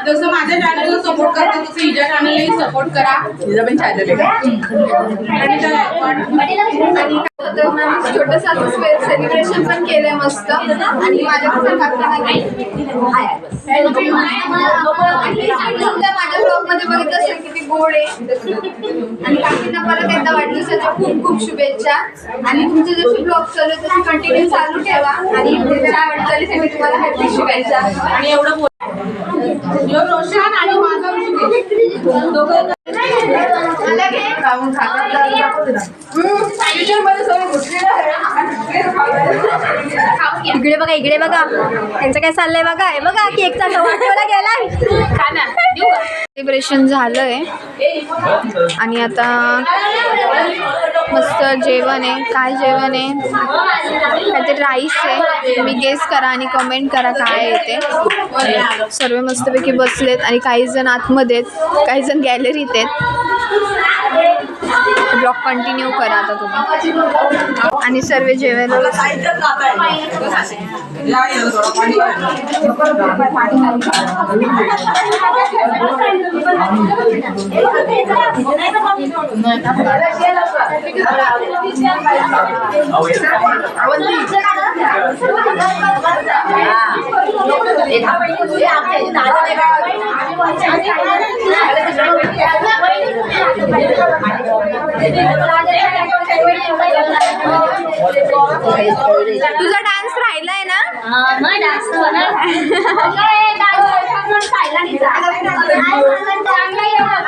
जसं माझ्या चॅनलला सपोर्ट करता तसं हिच्या चॅनललाही सपोर्ट करा. हिचा पण चॅनल छोटंसं सेलिब्रेशन पण केलंय मस्त. आणि माझ्या ब्लॉग मध्ये बघितलं असेल किती गोड आहे. आणि काकींना परत एकदा वाढदिवसाच्या खूप खूप शुभेच्छा. आणि तुमचे जसे ब्लॉग चालू तसे कंटिन्यू चालू ठेवा. आणि तुमच्या वाटचालीसाठी तुम्हाला हॅपी शुभेच्छा. आणि एवढं रोशन आणि माझा इकडे बघा इकडे बघा त्यांचं काय चाललंय बघा. हे बघा केकचा टोमॅटोला गेलाय. सेलिब्रेशन झालंय आणि आता मस्त जेवण आहे. काय जेवण आहे? काहीतरी राईस आहे. तुम्ही गेस करा आणि कमेंट करा काय आहे ते. सर्व मस्तपैकी बसलेत आणि काही जण आतमध्ये आहेत, काही जण गॅलरीत आहेत. ब्लॉग कंटिन्यू करा आता तुम्ही. आणि सर्व जेवायला तुझा डान्स राहिलाय ना?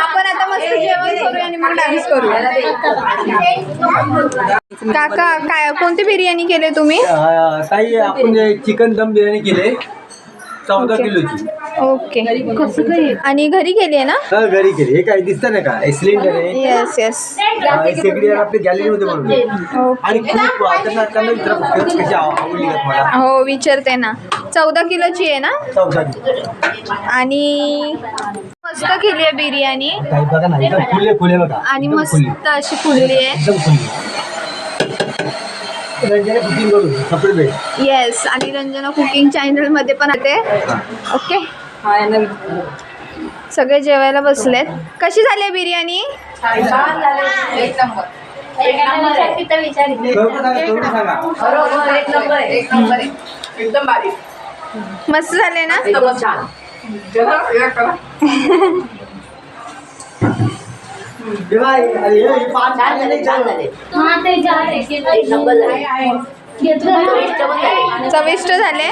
आपण आता मस्त जेवण करूया आणि मग डान्स करूया. काका काय कोणती बिर्याणी केली तुम्ही? ताई आपण चिकन दम बिर्याणी केले 14 किलोची. ओके. आणि घरी केली आहे ना? घरी केली. हे काय दिसतं ना का सिलेंडर आहे. Yes yes. शेगडी आपल्या गॅलरीमध्ये बनवली. आणि खूप त्यांना कशी आवडली का तुम्हाला? हो विचारते ना. 14 किलोची आहे ना? 14 किलो. आणि मस्त केली आहे बिर्याणी. काही बघा ना एकदम फुले फुले बघा. आणि मस्त अशी फुलली आहे एकदम फुले. रंजना कुकिंग करू सेपरेट भेट. येस. आणि रंजना कुकिंग चॅनल मध्ये पण आहे. ओके. सगळे जेवायला बसलेत. कशी झाली बिर्याणी? एकदम बारीक मस्त झाले ना? चविष्ट झाले.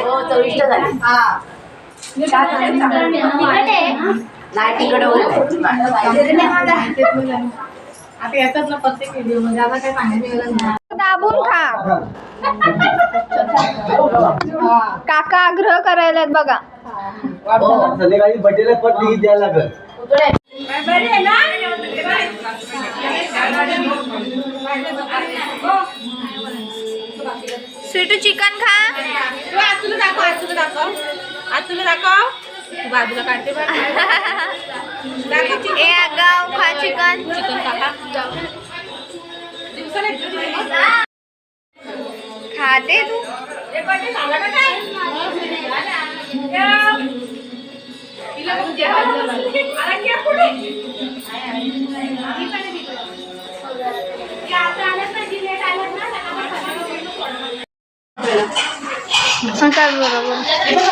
आता येतात ना प्रत्येक व्हिडिओ मध्ये. आता काय सांगायचं दाबून खा. काका आग्रह करायला बघा. संध्याकाळी बर्थडेला पण तिकीट द्यायला लागल. स्वीटू चिकन खा. आतुला दाखव. आतुला दाखव. बाजूला काढते. ए आगाव खा चिकन. खाते तू. काय बरोबर.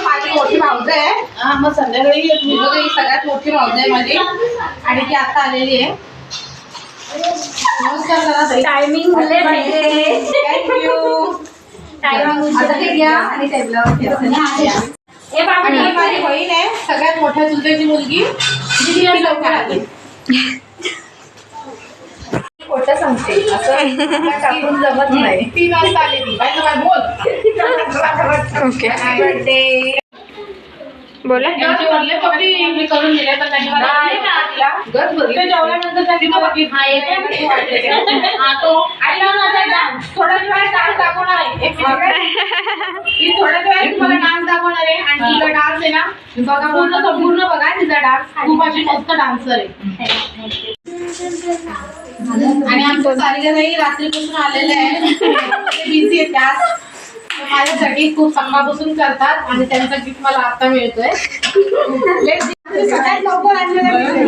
माझी मोठी भावजं आहे. मग संध्याकाळी ही सगळ्यात मोठी भावजं आहे माझी. आणि ती आता आलेली आहे. नमस्कार करा. Timing thank you. आता हे घ्या आणि टेबलावर ठेवा. आणि ही माझी बहीण आहे, सगळ्यात मोठ्या चुलत्याची मुलगी. जी लवकर आली. खोटं सांगते असं टाकून जमत नाही. 3 वाजता आलेली. बाय बोल. ओके. बोला. मी करून दिले तर जेवल्यानंतर थोड्या वेळात डान्स दाखवणार आहे. थोड्या वेळात तुम्हाला डान्स दाखवणार आहे. आणि तिचा डान्स आहे ना बघा, पूर्ण बघा तिचा डान्स. खूप अशी मस्त डान्सर आहे. आणि आमच्या सारिकाताई रात्रीपासून आलेले आहे. बिझी आहेत त्यात. माझ्यासाठी खूप सकाळपासून करतात आणि त्यांचा गिफ्ट मला आता मिळतोय. सगळ्यात लवकर आणलेलं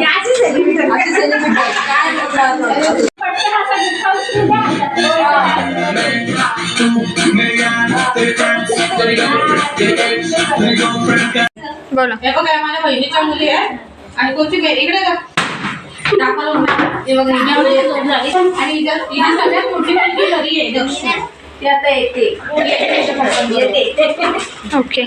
बोला. हे बघा माझ्या बहिणीच्या मुली आहे आणि कोणती इकडे दाखवलं हे बघा आणि हिची सगळ्यात मोठी मुलगी घरी आहे दक्षिण ती आता येते. ओके.